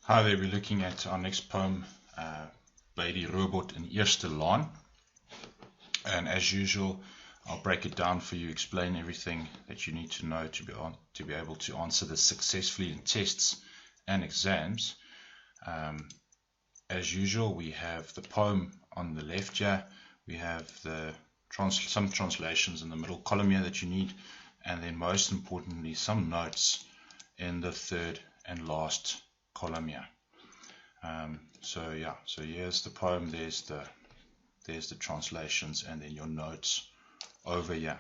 Hi there, we're looking at our next poem by die Robot in Eerstelaan. And as usual, I'll break it down for you, explain everything that you need to know to be able to answer this successfully in tests and exams. As usual, we have the poem on the left here. We have some translations in the middle column here that you need, and then most importantly, some notes in the third and last column here. So here's the poem, there's the translations, and then your notes over here.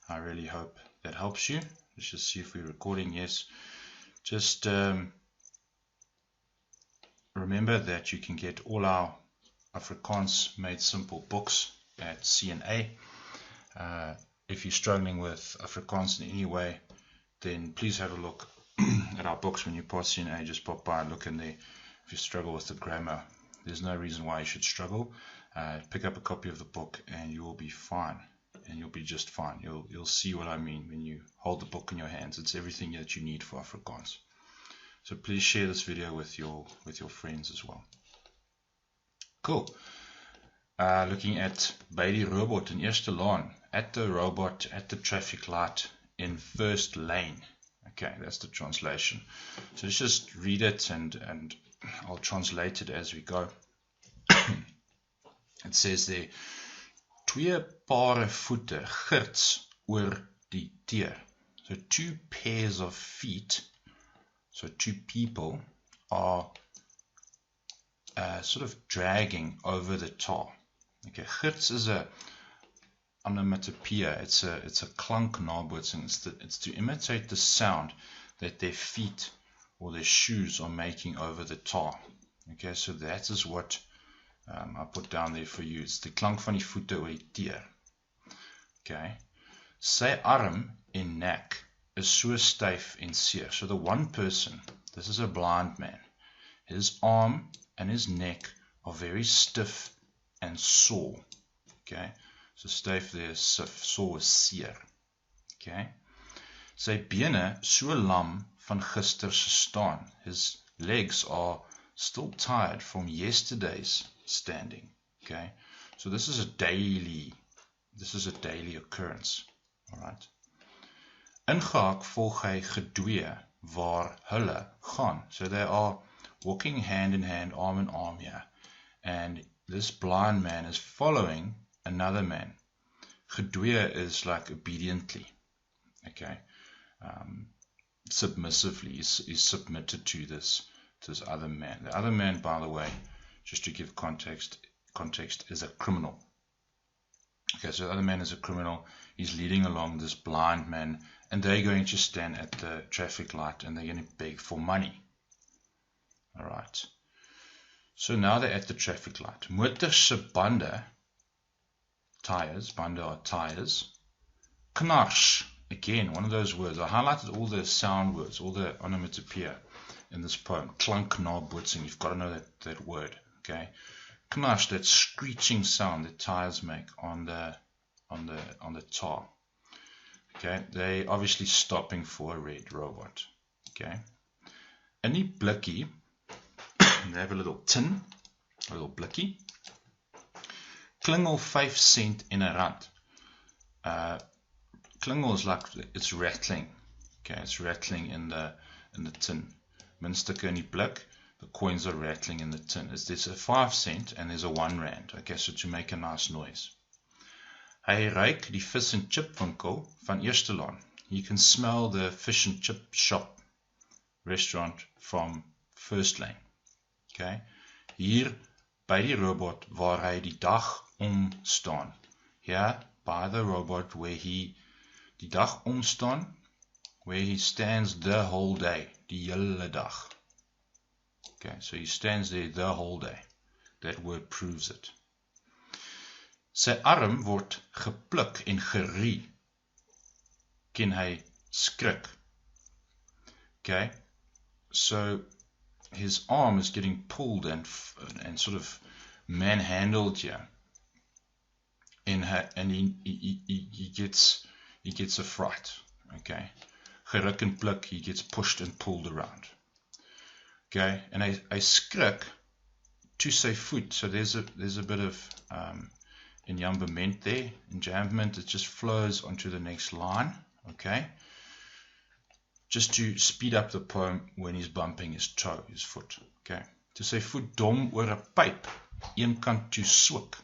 I really hope that helps you. Let's just see if we're recording. Yes. Just remember that you can get all our Afrikaans Made Simple books at C&A. If you're struggling with Afrikaans in any way, then please have a look at our books when you pass C&A. Just pop by and look in there. If you struggle with the grammar, there's no reason why you should struggle. Pick up a copy of the book and you will be fine, and you'll be just fine. You'll see what I mean when you hold the book in your hands. It's everything that you need for Afrikaans. So please share this video with your friends as well. Cool. Looking at by die Robot in Eerstelaan, at the robot at the traffic light in first lane. Okay, that's the translation. So let's just read it and I'll translate it as we go. It says there, twee pare voete girts oor die teer. So two pairs of feet, so two people are sort of dragging over the tar. Okay, girts is a onomatopoeia. It's a klanknabootsing. It's to imitate the sound that their feet or their shoes are making over the tar. Okay, so that is what I put down there for you. It's the klank van die voete oor die teer. Okay, sy arm en nek is so styf en seer. So the one person, this is a blind man, his arm and his neck are very stiff and sore. Okay, so styf there is sore is seer. Okay, sy bene so lam van gister se staan. His legs are still tired from yesterday's standing. Okay, so this is a daily occurrence. All right. Ingehaak volg hy gedwee waar hulle gaan. So they are walking hand in hand, arm in arm here, and this blind man is following another man. Gedwee is like obediently. Okay. Submissively is submitted to this other man. The other man, by the way, just to give context is a criminal. Okay, so the other man is a criminal. He's leading along this blind man, and they're going to stand at the traffic light and they're going to beg for money. Alright. So now they're at the traffic light. Motor se bande, tires, bande are tires. Knars. Again, one of those words. I highlighted all the sound words, all the onomatopoeia in this poem. Klanknabootsing. You've got to know that word. Okay. Knars, that screeching sound that tires make on the tar. Okay. They obviously stopping for a red robot. Okay. In die blikkie, they have a little tin, a little blikkie. Klingel 5 cent en 'n rand. Klingel is like it's rattling. Okay, it's rattling in the tin. Munstukke in die blik, the coins are rattling in the tin. There's a 5 cent and there's a 1 rand. Okay, so to make a nice noise. Hy ruik die vis en chip winkel van Eerstelaan. You can smell the fish and chip shop restaurant from First Lane. Okay, hier by die robot waar hy die dag staan. Here by the robot where he die dag staan, where he stands the whole day, die hele dag. Okay, so he stands there the whole day. That word proves it. Sy arm word gepluk en gerie. Ken hy skrik. Okay, so his arm is getting pulled and sort of manhandled here. And he gets a fright. Okay, geruk en pluk, he gets pushed and pulled around. Okay, en hy skrik to sy voet. So there's a bit of enjambment there. Enjambment, it just flows onto the next line. Okay, just to speed up the poem when he's bumping his toe, his foot. Okay, to sy voet dom oor 'n pyp, een kant toe swik.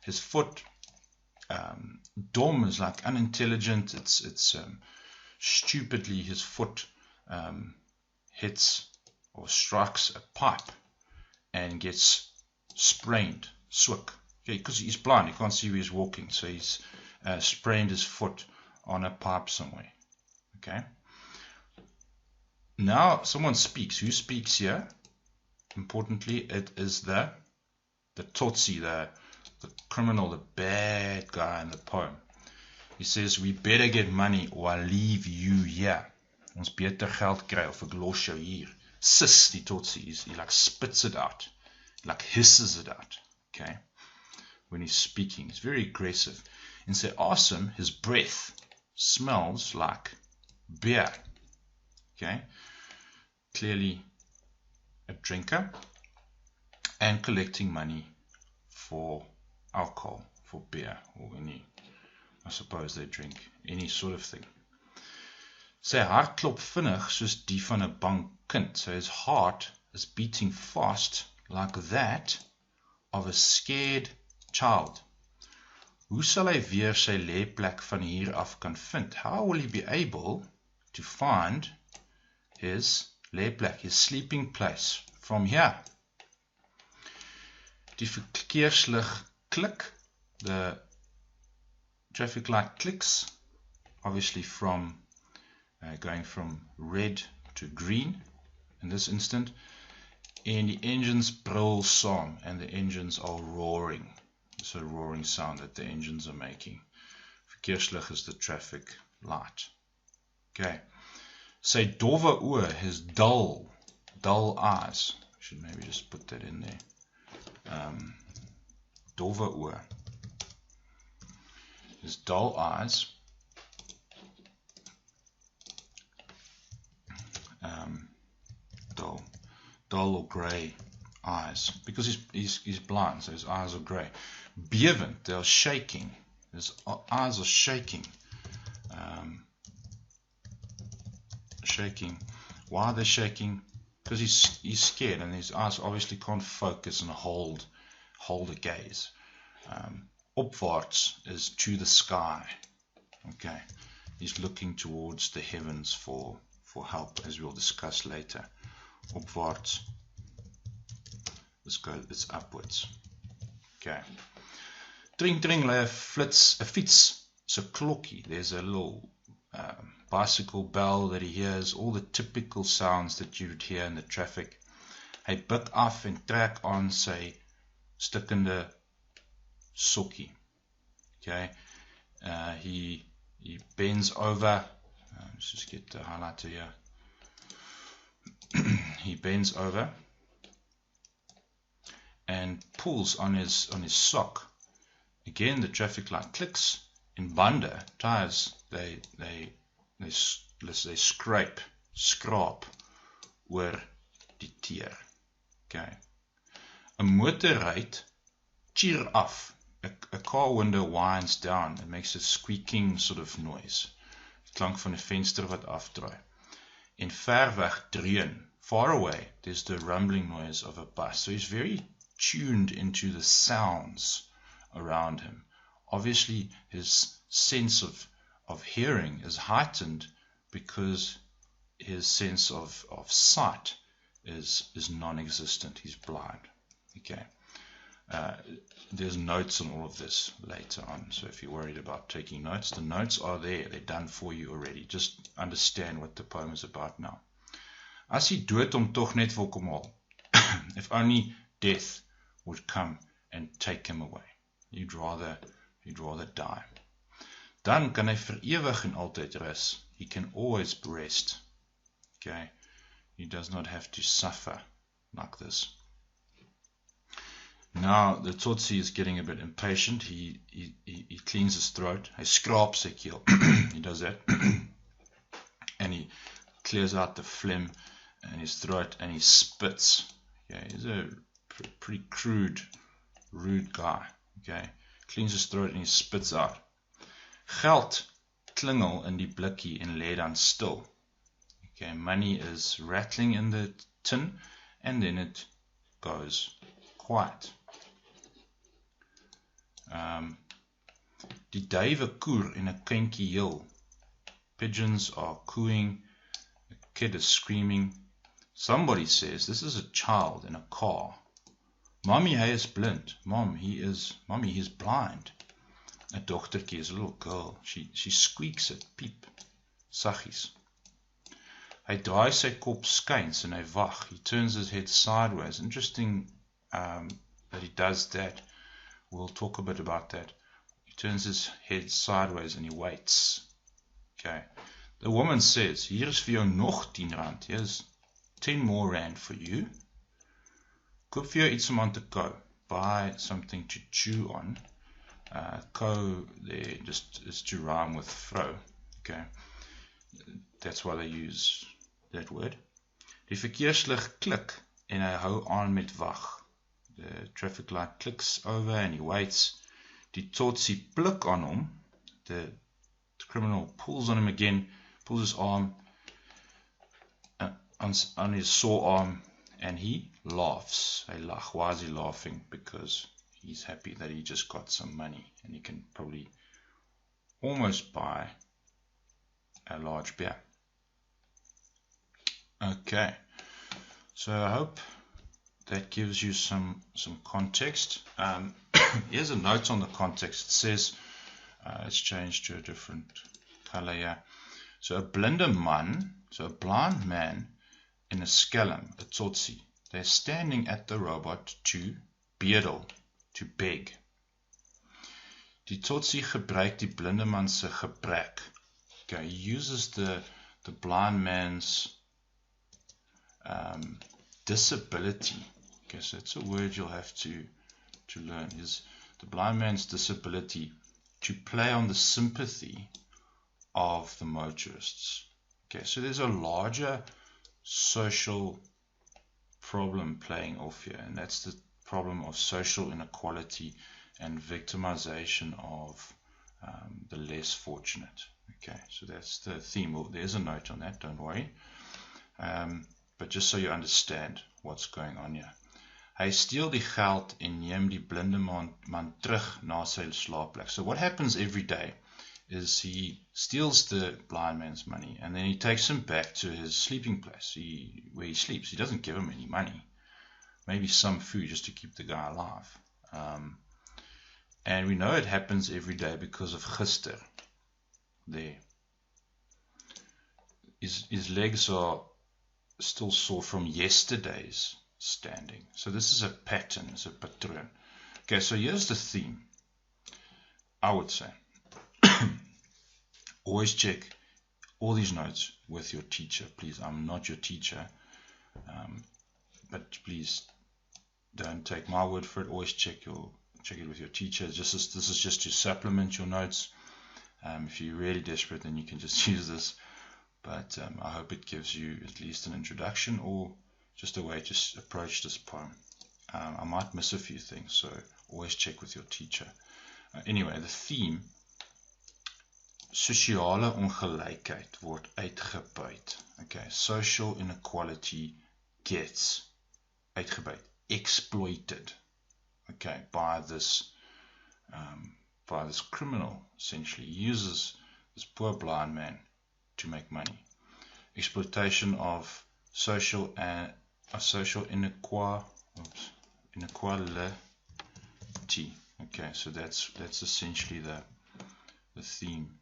His foot, dom is like unintelligent. It's stupidly his foot hits or strikes a pipe and gets sprained, swik. Okay, because he's blind, he can't see where he's walking, so he's sprained his foot on a pipe somewhere. Okay. Now someone speaks. Who speaks here? Importantly, it is the Tsotsi, the criminal, the bad guy in the poem. He says, we better get money or I'll leave you here. Ons beter geld kry of ek los jou hier. Sis, die Tsotsi, he like spits it out, like hisses it out. Okay, when he's speaking, it's very aggressive. And say, awesome, his breath smells like beer. Okay, clearly a drinker and collecting money for alcohol, for beer, or any, I suppose they drink any sort of thing. Sy hart klop vinnig soos die van 'n bang kind. So his heart is beating fast like that of a scared child. Hoe sal hy weer sy lêplek van hier af kan vind? How will he be able to find his lêplek, his sleeping place from here? Die verkeerslig klik, the traffic light clicks, obviously from going from red to green in this instant, and the engines brul saam, and the engines are roaring. It's a roaring sound that the engines are making. Verkeerslig is the traffic light. Okay. Sy dowwe oë, his dull eyes. I should maybe just put that in there. Dowwe oë. His dull eyes. Dull or grey eyes, because he's blind, so his eyes are grey. Bevend, they are shaking. His eyes are shaking. Shaking. Why are they shaking? Because he's scared, and his eyes obviously can't focus and hold a gaze. Opwaarts is to the sky. Okay, he's looking towards the heavens for help, as we'll discuss later. Opwaarts, it's upwards. Okay. Tring tring lê 'n fiets, it's a klokkie. There's a little bicycle bell that he hears, all the typical sounds that you would hear in the traffic. Hy buig af en trek aan sy stikkende sokkie. Okay. He bends over. Let's just get the highlighter here. He bends over and pulls on his sock. Again, the traffic light clicks. In bande, tires, they scrape oor die teer. Okay. 'n motor ry, cheer af. A car window winds down. It makes a squeaking sort of noise. Klank van 'n venster wat afdraai. En ver weg dreun. Far away, there's the rumbling noise of a bus. So he's very tuned into the sounds around him. Obviously, his sense of hearing is heightened because his sense of sight is non-existent. He's blind. Okay. There's notes on all of this later on, so if you're worried about taking notes, the notes are there. They're done for you already. Just understand what the poem is about now. As hy dood hom tog net wil kom haal. If only death would come and take him away. He'd rather die. Dan kan hy vir ewig en altyd rus. He can always rest. Okay? He does not have to suffer like this. Now the Tsotsi is getting a bit impatient. He cleans his throat. Hy skraap sy keel. He does that. And he clears out the phlegm in his throat and he spits. Okay, he's a pretty crude, rude guy. Okay, cleans his throat and he spits out. Geld klingel in die blikkie en lê dan stil. Okay, money is rattling in the tin and then it goes quiet. Die duiwe koer en 'n kindjie heel. Pigeons are cooing, a kid is screaming. Somebody says, this is a child in a car. Mommy, hy is blind. Mommy, he is blind. 'n dogtertjie is a little girl. She squeaks at Piep. Saggies. Hy draai sy kop skuins en hy wag. He turns his head sideways. Interesting that he does that. We'll talk a bit about that. He turns his head sideways and he waits. Okay. The woman says, hier is vir jou nog 10 rand. Here's 10 more rand for you. Koop vir jou iets om aan te kou. Buy something to chew on. Kou there just is to rhyme with vrou. Okay. That's why they use that word. Die verkeerslig klik en hy hou aan met wag. The traffic light clicks over and he waits. Die totsie pluk aan hom. The criminal pulls on him again, pulls his arm on his sore arm, and he laughs. Hy lag. Why is he laughing? Because he's happy that he just got some money and he can probably almost buy a large beer. Okay, so I hope that gives you some context. Here's a note on the context. It says, it's changed to a different color here. So a blinde man, so a blind man in a skelm, a tsotsi, they're standing at the robot to bedel, to beg. Die tsotsi gebruik die blinde man se gebrek. Okay, he uses the blind man's disability. Okay, so it's a word you'll have to learn, is the blind man's disability to play on the sympathy of the motorists. Okay, so there's a larger social problem playing off here, and that's the problem of social inequality and victimization of the less fortunate. Okay, so that's the theme. Well, there's a note on that, don't worry. But just so you understand what's going on here. Hy steel die geld en neem die blinde man terug na sy slaapplek. So what happens every day is he steals the blind man's money and then he takes him back to his sleeping place where he sleeps. He doesn't give him any money. Maybe some food just to keep the guy alive. And we know it happens every day because of gister. There. His legs are still sore from yesterday's standing. So this is a pattern, it's a pattern. Okay, so here's the theme. I would say, always check all these notes with your teacher. Please, I'm not your teacher, but please don't take my word for it. Always check it with your teacher. This is just to supplement your notes. If you're really desperate, then you can just use this. But I hope it gives you at least an introduction or just a way to approach this poem. I might miss a few things, so always check with your teacher. Anyway, the theme, sosiale ongelykheid word uitgebuit. Okay, social inequality gets uitgebuit, exploited. Okay, by this criminal, essentially. He uses this poor blind man to make money. Exploitation of social inequality. Okay, so that's essentially the theme.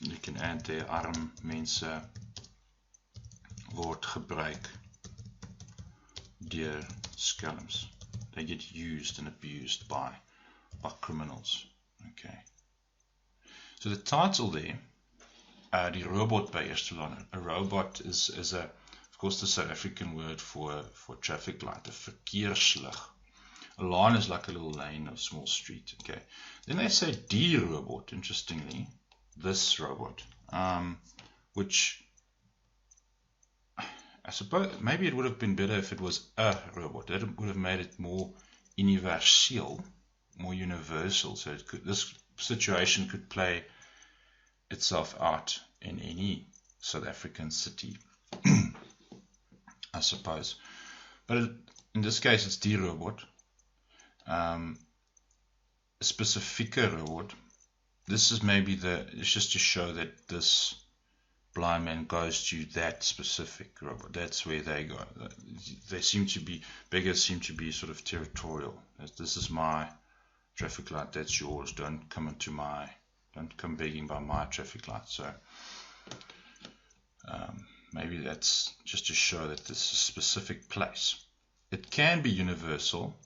You can add there, arm mense word gebruik deur skelms. They get used and abused by criminals. Okay. So the title there, die robot by Eerstelaan. A robot is of course the South African word for traffic light, a verkeerslig. A laan is like a little lane or small street. Okay. Then they say die robot, interestingly, this robot, which I suppose maybe it would have been better if it was a robot. That would have made it more universal, more universal. So this situation could play itself out in any South African city, I suppose. But in this case, it's die robot. Specifieke robot. This is maybe it's just to show that this blind man goes to that specific robot. That's where they go. They seem to be, beggars seem to be sort of territorial. This is my traffic light, that's yours. Don't come begging by my traffic light. So maybe that's just to show that this is a specific place. It can be universal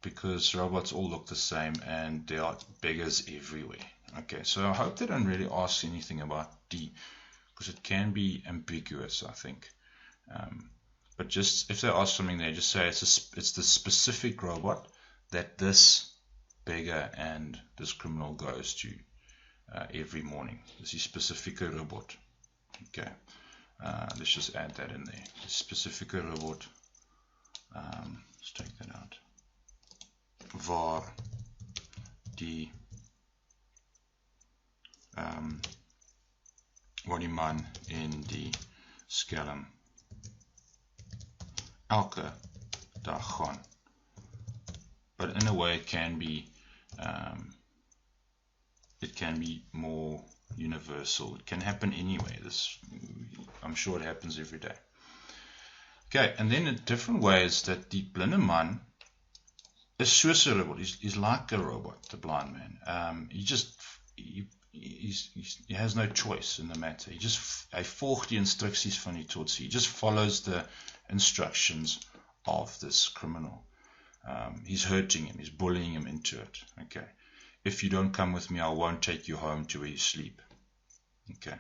because robots all look the same and there are beggars everywhere. Okay, so I hope they don't really ask anything about D, because it can be ambiguous, I think. But just if they ask something there, just say it's the specific robot that this beggar and this criminal goes to every morning. This is specifieke robot. Okay, let's just add that in there. The specifieke robot. Let's take that out. Waar die man in die skelm elke dag gaan. But in a way it can be more universal. It can happen anyway. I'm sure it happens every day. Okay, and then in different ways that die blinde man is soos 'n robot. He's like a robot, the blind man. He has no choice in the matter. Hy volg die instruksies van die totsie. He just follows the instructions of this criminal. He's hurting him. He's bullying him into it. Okay. If you don't come with me, I won't take you home to where you sleep. Okay.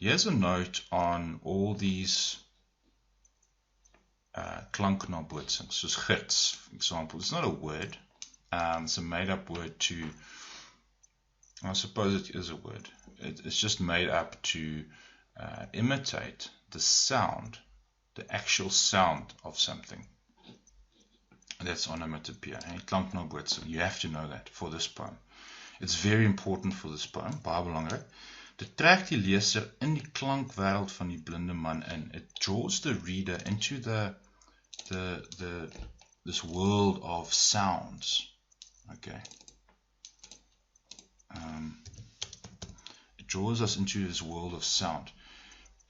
Here's a note on all these klanknabotsings, soos gids, for example. It's not a word. It's a made-up word to, I suppose it is a word. It's just made up to imitate the sound, the actual sound of something. That's onomatopoeia. Klanknabotsing. You have to know that for this poem. It's very important for this poem. Baie belangrik. Dit trek die leser in die klankwêreld van die blinde man in. It draws the reader into this world of sounds. Okay. It draws us into this world of sound.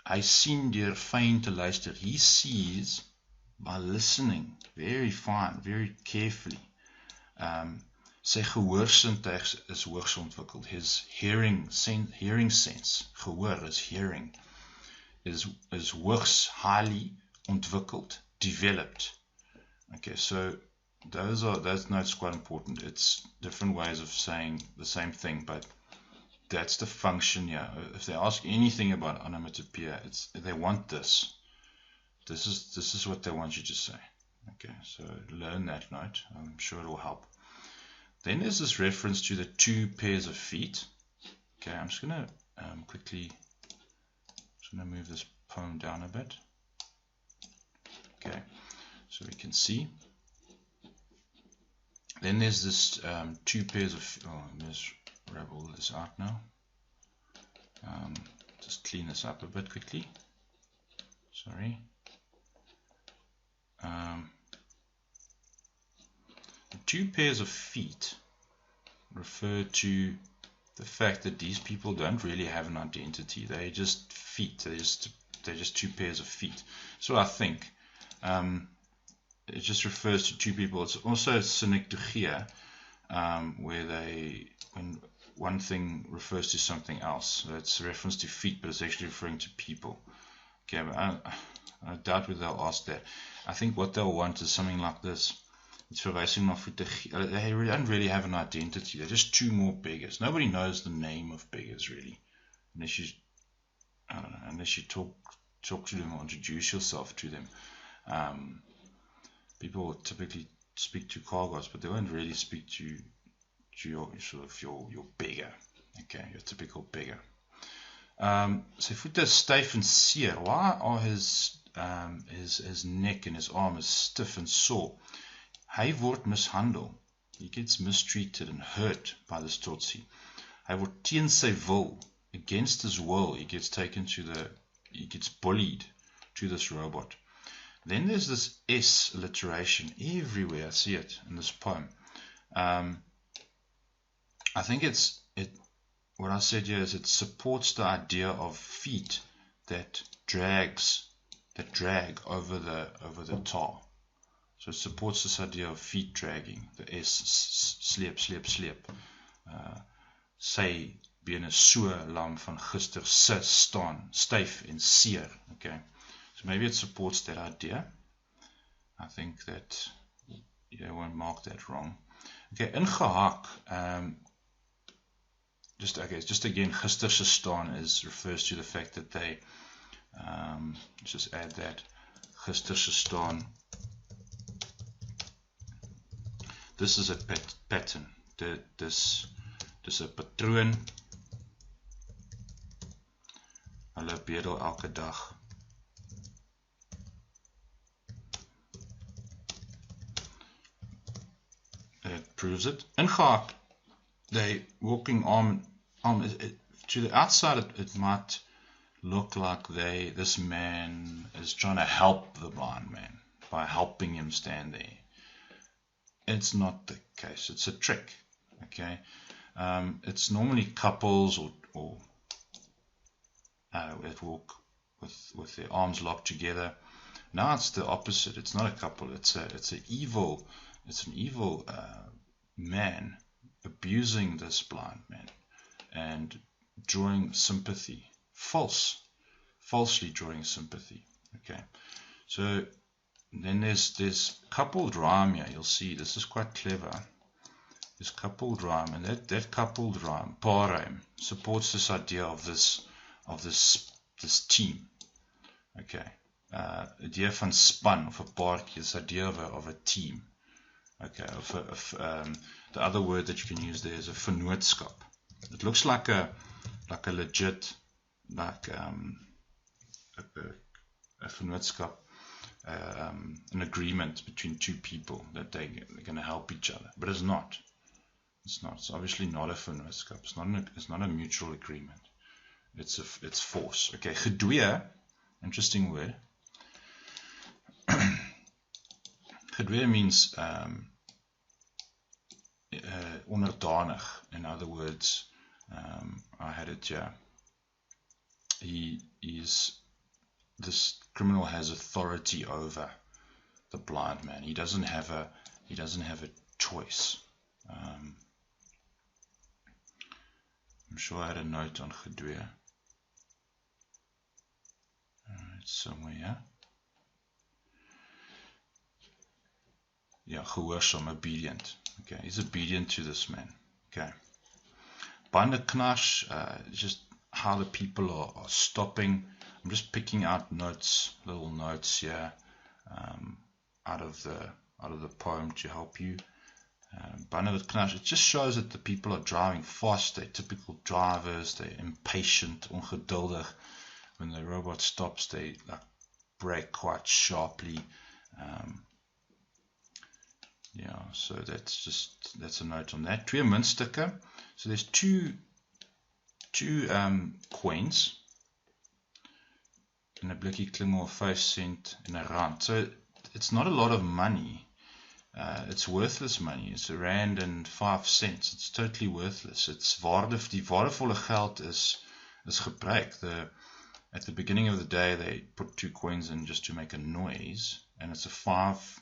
Hy sien deur fyn te luister. He sees by listening very fine, very carefully. Sy gehoorsintuig is hoogs ontwikkeld. His hearing sense, gehoor is hearing, is hoogs, highly ontwikkeld, developed. Okay, so those notes quite important. It's different ways of saying the same thing, but that's the function here. If they ask anything about onomatopoeia, they want this. This is what they want you to say. Okay, so learn that note. I'm sure it will help. Then there's this reference to the 2 pairs of feet. Okay, I'm just going to move this poem down a bit. Okay, so we can see. Then there's this 2 pairs of, let's rebel this out now. Just clean this up a bit quickly. Sorry. The 2 pairs of feet refer to the fact that these people don't really have an identity. They're just feet. They're just 2 pairs of feet. So I think it just refers to 2 people. It's also synecdoche, when one thing refers to something else. So it's a reference to feet, but it's actually referring to people. Okay, but I doubt whether they'll ask that. I think what they'll want is something like this. It's verwysing na voete. They don't really have an identity. They're just 2 more beggars. Nobody knows the name of beggars really, unless you, I don't know, unless you talk to them or introduce yourself to them. People will typically speak to cargos, but they won't really speak to your beggar. Okay, your typical beggar. Sy voete is styf en seer. Why are his neck and his arm is stiff and sore? Hy word mishandel. He gets mistreated and hurt by this Tutsi. Hy word teen sy wil, against his will, he gets bullied to this robot. Then there's this S alliteration everywhere. I see it in this poem. I think what I said here is it supports the idea of feet that drag over the tar. So it supports this idea of feet dragging. The S, sleep. Sy bene so lam van gister se staan, styf en seer. Okay. So maybe it supports that idea. I think that you won't mark that wrong. Okay, ingehak. Just again, gister se staan refers to the fact that they just add that gister se staan. This is a pattern. Dis 'n patroon. Hulle bedel elke dag. It proves it. Ingehak, they walking arm to the outside. It might look like this man is trying to help the blind man by helping him stand there. It's not the case. It's a trick. Okay. It's normally couples or that walk with their arms locked together. Now it's the opposite. It's not a couple. It's an evil man abusing this blind man and drawing sympathy, falsely drawing sympathy. Okay, so then there's coupled rhyme here. You'll see this is quite clever. There's coupled rhyme, and that coupled rhyme, paarrym, supports this idea of this team. Okay, idea van span of 'n paartjie, this idea of a team. Okay, the other word that you can use there is a vennootskap. It looks like a legit, like a vennootskap, an agreement between two people that they're going to help each other, but it's not. It's not. It's obviously not a vennootskap. It's not a mutual agreement. It's force. Okay, gedwee, interesting word. Gedwee means onderdanig. In other words, I had it here. This criminal has authority over the blind man. He doesn't have a choice. I'm sure I had a note on gedwee. It's somewhere here. Yeah, gehoorsaam, obedient. Okay, he's obedient to this man. Okay. Bande knars, just how the people are stopping. I'm just picking out little notes here, out of the poem to help you. Bande knars, it just shows that the people are driving fast. They're typical drivers. They're impatient, ongeduldig. When the robot stops, they brake quite sharply. Yeah, so that's a note on that. Twee muntstukke. So there's two coins. In 'n blikkie klingel, 5 cent en 'n rand. So it's not a lot of money. It's worthless money. It's a rand and 5 cents. It's totally worthless. Die waardevolle geld is gebruik. At the beginning of the day, they put 2 coins in just to make a noise, and it's a 5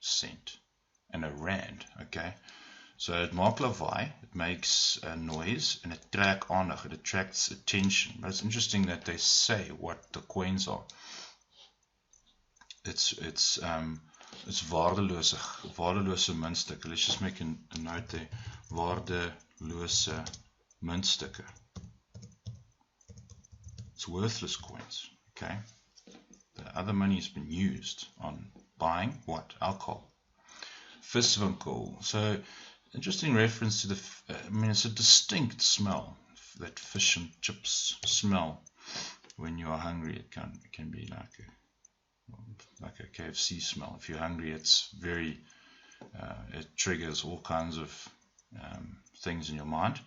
cent and a rand. Okay, so it maak lawaai, it makes a noise, and it trek aandag, it attracts attention. But it's interesting that they say what the coins are. It's waardelose muntstukke. Let's just make a note there. Waardelose muntstukke. It's worthless coins. Okay, the other money has been used on buying what? Alcohol. Viswinkel. So interesting reference to it's a distinct smell. that fish and chips smell when you are hungry. It can be like a KFC smell. If you're hungry, it's very it triggers all kinds of things in your mind.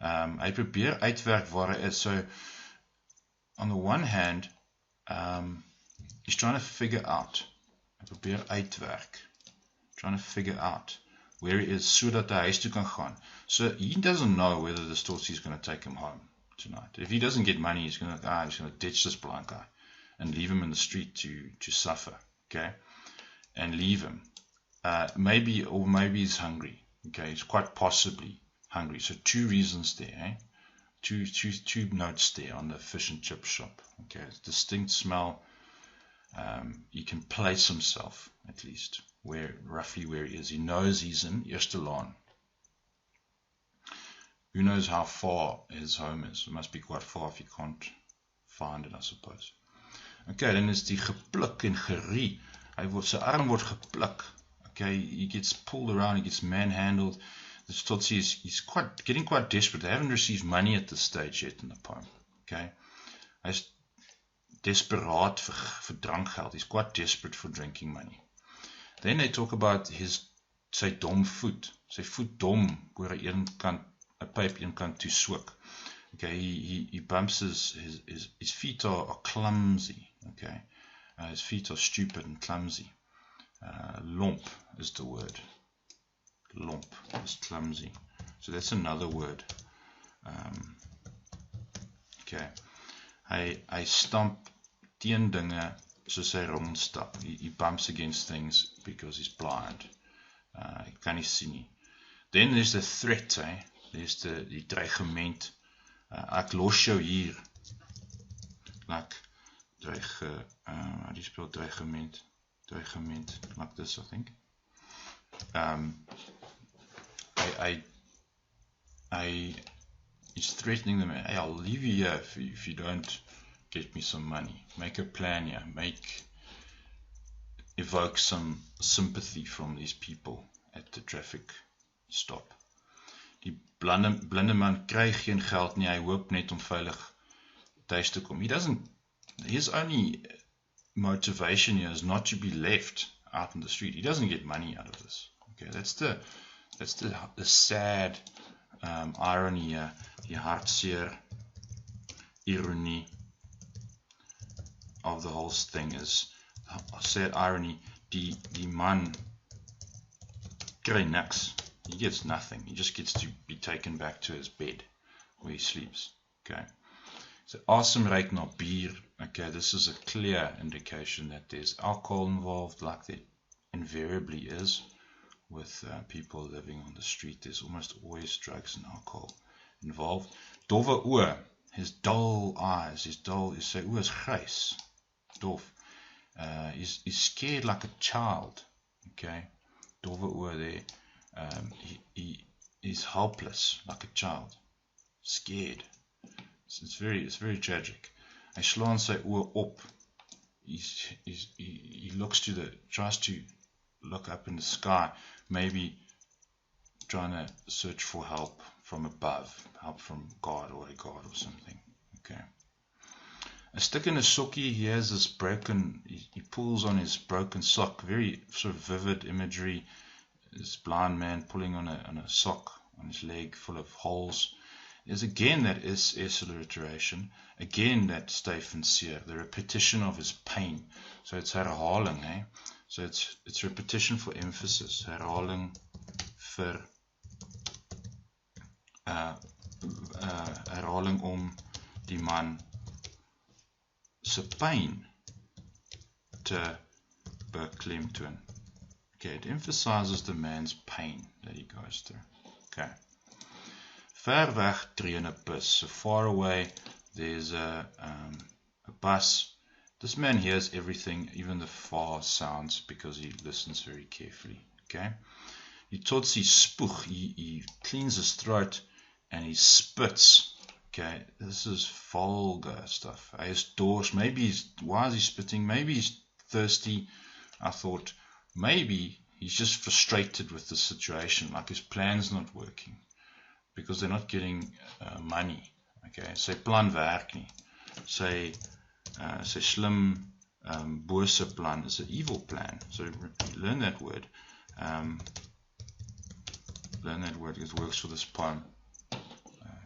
Hy probeer uitwerk waar hy is. So on the one hand, he's trying to figure out, hy probeer uitwerk, trying to figure out where he is so dat hy huis toe kan gaan. So he doesn't know whether the Stotsie is going to take him home tonight. If he doesn't get money, he's going to ditch this blind guy and leave him in the street to suffer, okay, and leave him. Maybe he's hungry, okay, he's quite possibly hungry. So two reasons there, eh? Two notes there on the fish and chip shop, okay, distinct smell. He can place himself, at least, roughly where he is. He knows he's in Eerstelaan. Who knows how far his home is? It must be quite far if you can't find it, I suppose. Okay, then is die gepluk en gerie. Sy arm word gepluk. Okay, he gets pulled around, he gets manhandled. The Stotsie is getting quite desperate. They haven't received money at this stage yet in the poem. Okay, hy's desperaat vir drankgeld. He's quite desperate for drinking money. Then they talk about sy dom voet. Sy voet dom oor 'n pyp een kant toe swik. Okay, he bumps his feet are clumsy. Okay, his feet are stupid and clumsy. Lomp is the word. Lomp is clumsy. So that's another word. Okay, hy stamp teen dinge soos hy rondstap. He bumps against things because he's blind. Hy kan nie sien nie. Then there's the threat, eh? There's die dreigement. Ek los jou hier. Like how do you spell dreigement? Dreigement, like this, I think. He's threatening them. Hey, I'll leave you here if you don't get me some money. Make a plan here. Evoke some sympathy from these people at the traffic stop. Die blinde man kry geen geld nie. Hy hoop net om veilig thuis te kom. His only motivation here is not to be left out in the street. He doesn't get money out of this. Okay, that's the sad irony here, die hartseer ironie of the whole thing is, sad irony, die man kry niks. He gets nothing. He just gets to be taken back to his bed where he sleeps. Okay. So asemryk na bier. Okay, this is a clear indication that there's alcohol involved, like there invariably is with people living on the street. There's almost always drugs and alcohol involved. Dowwe oë, his dull eyes, sy oë is grys, dof. He's scared like a child. Okay, dowwe oë there. He's helpless like a child, scared. It's very tragic. Hy slaan sy oë op. He tries to look up in the sky, maybe trying to search for help from above, help from God or a God or something. Okay. A stick in his sokkie, he has this broken, he pulls on his broken sock, very sort of vivid imagery. This blind man pulling on a sock on his leg full of holes. Is again that is alliteration, again that stef en seer, the repetition of his pain. So it's herhaling, eh? So it's repetition for emphasis, herhaling vir herhaling om die man se pyn te beklemtoon. Okay, it emphasizes the man's pain that he goes through. Okay. Ver weg tree 'n bus. So far away, there's a bus. This man hears everything, even the far sounds, because he listens very carefully. Okay. Die Stotsie spoeg. He cleans his throat and he spits. Okay. This is vulgar stuff. Hy is dors. Why is he spitting? Maybe he's thirsty. I thought maybe he's just frustrated with the situation, like his plan's not working, because they're not getting money Okay, sy plan werk nie. Sy slim bose plan is an evil plan. So learn that word. Learn that word, it works for this poem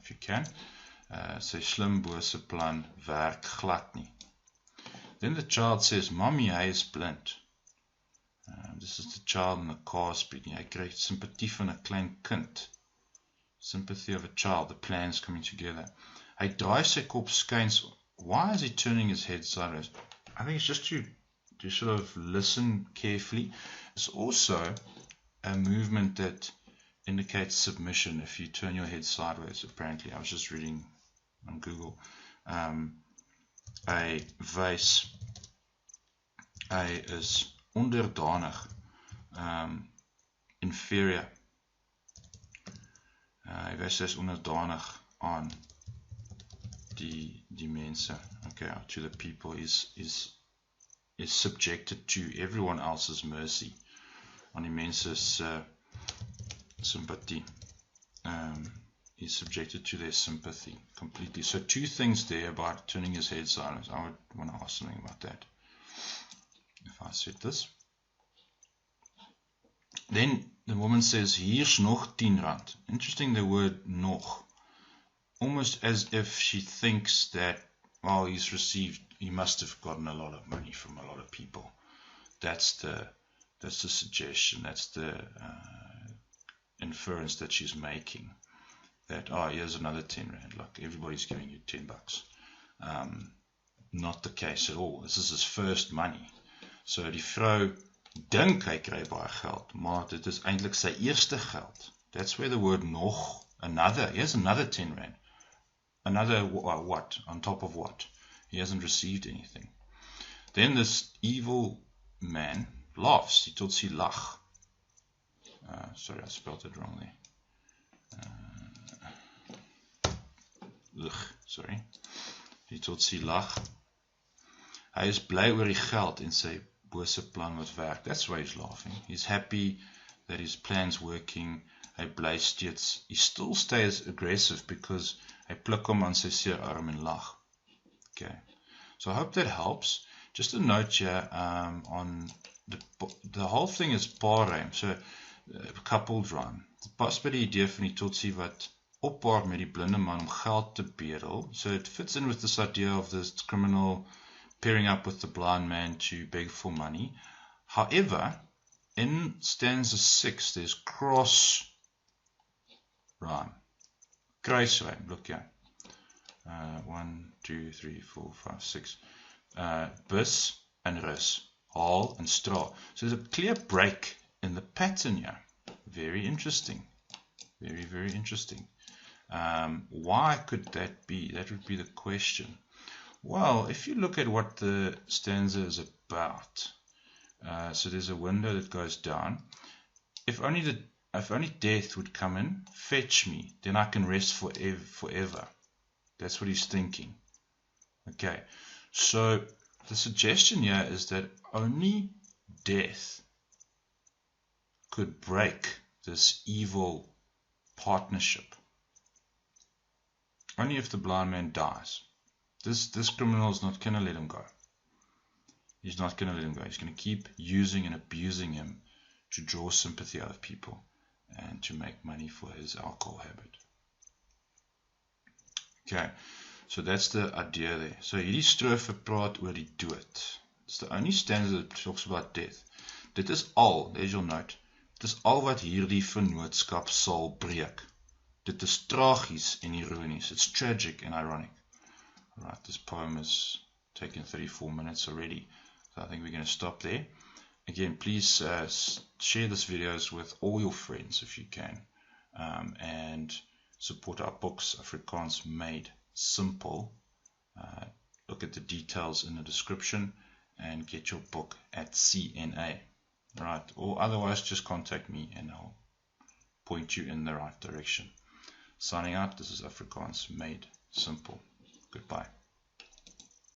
if you can. Sy slim bose plan werk glad nie. Then the child says, Mommy, hy is blind. This is the child in the car speaking. Hy kry sympathie van 'n klein kind. Sympathy of a child, the plans coming together. Hy draai sy kop skuins. Why is he turning his head sideways? I think it's just to sort of listen carefully. It's also a movement that indicates submission if you turn your head sideways, apparently. I was just reading on Google. Hy wys, hy is onderdanig, inferior. Hy wys hy is onderdanig aan die mense, okay, to the people, is subjected to everyone else's mercy, aan die mense's sympathie. He's subjected to their sympathy completely. So two things there about turning his head sideways. I would want to ask something about that if I said this. Then the woman says, hier's nog 10 rand. Interesting, the word nog. Almost as if she thinks that, well, he must have gotten a lot of money from a lot of people. That's the suggestion, that's the inference that she's making. That, oh, here's another 10 rand, look, everybody's giving you 10 bucks. Not the case at all. This is his first money. So die vrou dink hy kry baie geld, maar dit is eintlik sy eerste geld. That's where the word nog, here's another 10 rand. Another what? On top of what? He hasn't received anything. Then this evil man laughs. Die tot sy lag. Sorry, I spelled it wrong there. Sorry. Die tot sy lag. Hy is bly oor die geld en sy bose plan wat werk. That's why he's laughing. He's happy that his plan's working. Hy bly steeds. He still stays aggressive because hy pluk hom aan sy seer arm en lag. Okay. So I hope that helps. Just a note here on the whole thing is paarrym. So coupled rhyme. Pas by die idee van die totsie wat oppaar met die blinde man om geld te bedel. So it fits in with this idea of this criminal pairing up with the blind man to beg for money. However, in stanza 6, there's cross rhyme. Kruisrym, look here. 1, 2, 3, 4, 5, 6. Bus and rus. Haal and straw. So there's a clear break in the pattern here. Very interesting. Very, very interesting. Why could that be? That would be the question. Well, if you look at what the stanza is about, so there's a window that goes down. If only death would come in, fetch me, then I can rest forever. That's what he's thinking. Okay, so the suggestion here is that only death could break this evil partnership. Only if the blind man dies. This criminal is not going to let him go. He's not going to let him go. He's going to keep using and abusing him to draw sympathy out of people and to make money for his alcohol habit. Okay, so that's the idea there. So hierdie strofe praat oor die dood. It's the only stanza that talks about death. Dit is al, there's your note, dit is al wat hierdie vennootskap sal breek. Dit is tragies en ironies. It's tragic and ironic. Alright, this poem has taken 34 minutes already, so I think we're going to stop there. Again, please share this videos with all your friends if you can, and support our books, Afrikaans Made Simple. Look at the details in the description and get your book at CNA. Right, or otherwise just contact me and I'll point you in the right direction. Signing out, this is Afrikaans Made Simple. Goodbye.